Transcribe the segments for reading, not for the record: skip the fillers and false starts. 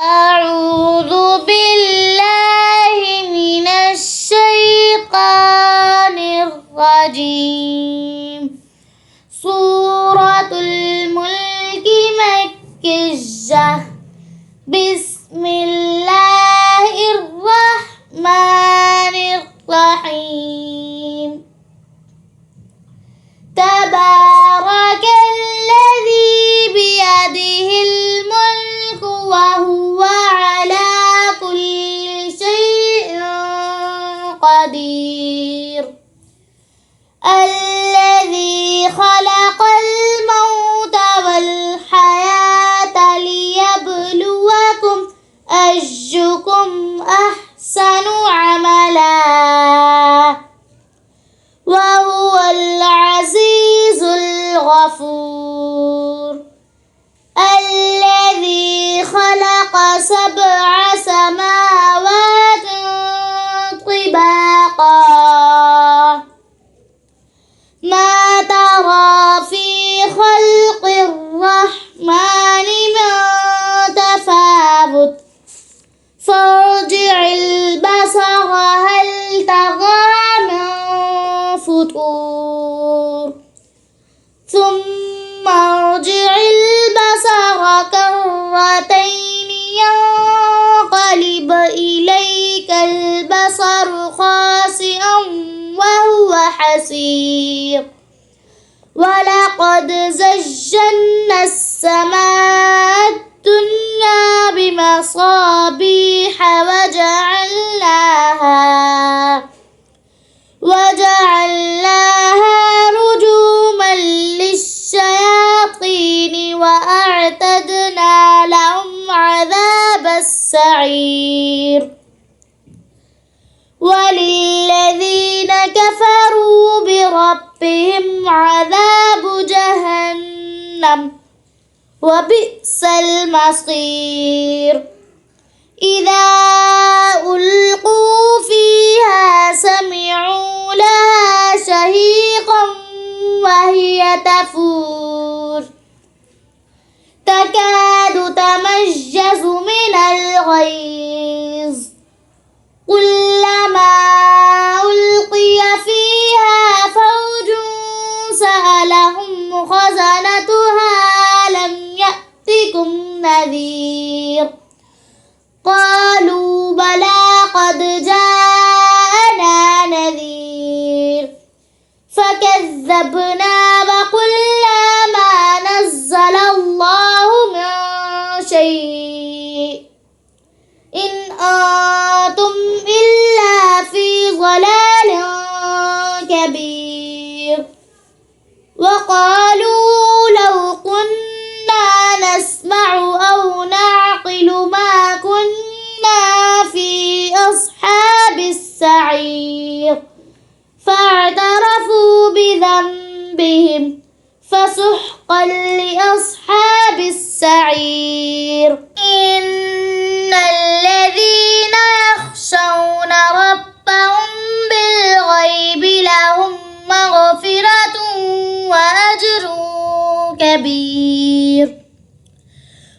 أعوذ بالله من الشيطان الرجيم. سورة الملك مكية. بسم الله الرحمن الرحيم. تبارك الذي بيده الملك وهو على كل شيء قدير. الذي خلق الموت والحياة ليبلوكم أيكم أحسن عملا وهو العزيز الغفور. الذي خلق 7 سماوات طباقا ما ترى في خلق الرحمن من تفاوت فارجع البصر هل ترى من فطور ثم ارجع البصر كرتين ينقلب إليك البصر خاسئا وهو حسير. ولقد زينا السماء الدنيا بمصابيح وجعلناها رجوما للشياطين وأعتدنا لهم عذاب السعير. وللذين كفروا بربهم عذاب جهنم وبئس المصير. إذا ألقوا فيها سمعوا لها شهيقا وهي تفور تكاد تميز من الغيظ. كلما ألقي فيها فوج سألهم خزنتها ألم يأتكم نذير. قالوا بلى قد جاءنا نذير فكذبنا وقلنا ما نزل الله من شيء إن أنتم إلا في ضلال كبير. وقالوا لو كنا نسمع أو نعقل ما كنا في أصحاب السعير فاعترفوا بذنبهم فسحقا لأصحاب السعير. إن الذين يخشون ربهم بالغيب لهم مغفرة وأجر كبير.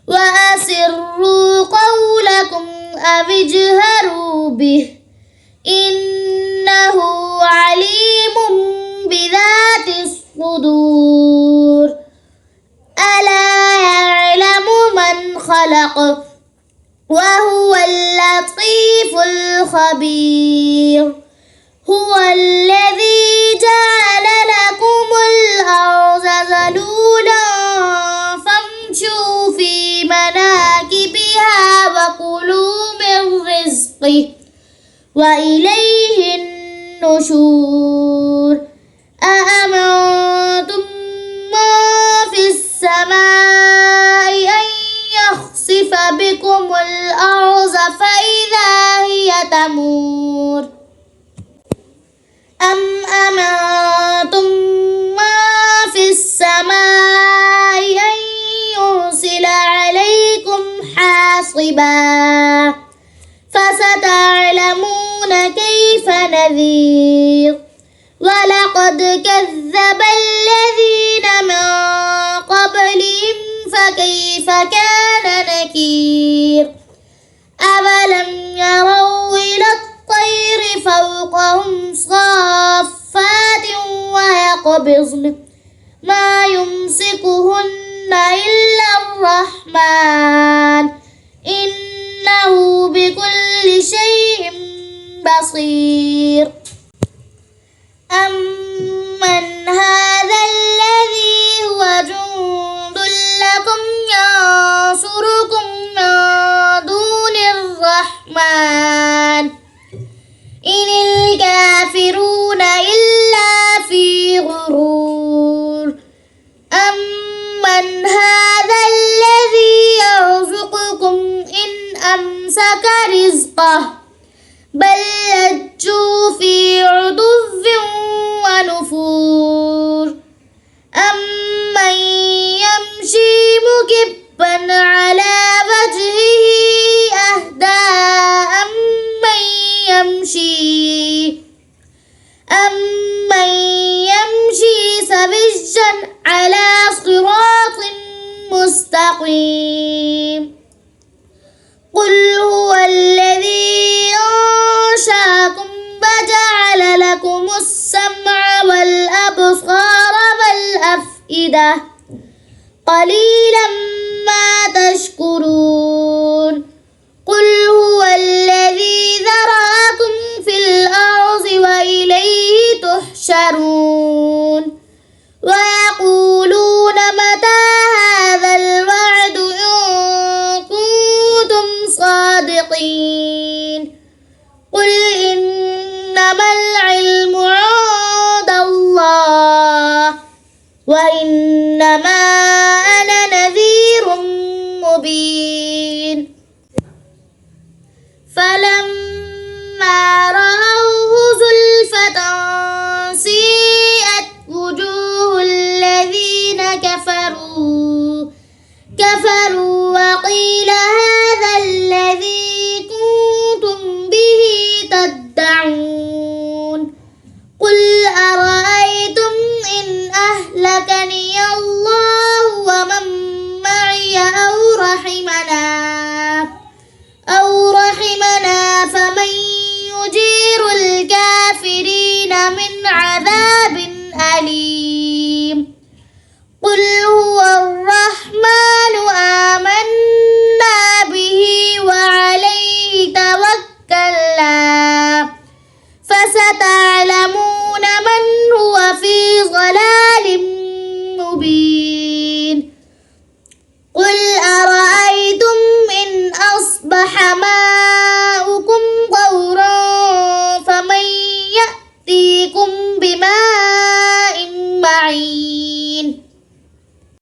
وأسروا قولكم أو اجهروا به إنه عليم بذات الصدور. ألا يعلم من خلق وهو اللطيف الخبير. هو الذي جعل لكم الأرض ذلولا فامشوا في مناكبها وكلوا من رزقه وإليه النشور. أأمنتم ما في السماء أن يخسف بكم الأرض فإذا هي تمور أم أمنتم ما في السماء أن يرسل عليكم حاصبا فستعلمون كيف نذير. ولقد كذب الذين من قبلهم فكيف كان نكير. بإذنه ما يمسكهن إلا الرحمن إنه بكل شيء بصير أمن هذا الذي هو جند لكم ينصركم من دون الرحمن إن الكافرون إلا في غرور أمن هذا الذي يرزقكم إن أمسك رزقه بل لجوا في عتو ونفور أمن يمشي مكبا على وجهه أهدى أمن يمشي سويا على صراط مستقيم قل هو الذي أنشأكم وجعل لكم السمع والأبصار والأفئدة قليلا ما تشكرون قل هو الذي ذرأكم في الأرض وإليه تحشرون ويقولون متى هذا الوعد إن كنتم صادقين قل إنما العلم عند الله وإنما أنا نذير مبين فلما رأوه زلفة سيئت وجوه الذين كفروا وقيل هذا الذي كنتم به تدعون قل أرأيتم إن أهلكني الله ومن معي أو رحمنا فمن يجير الكافرين من عذاب أليم قل هو الرحمن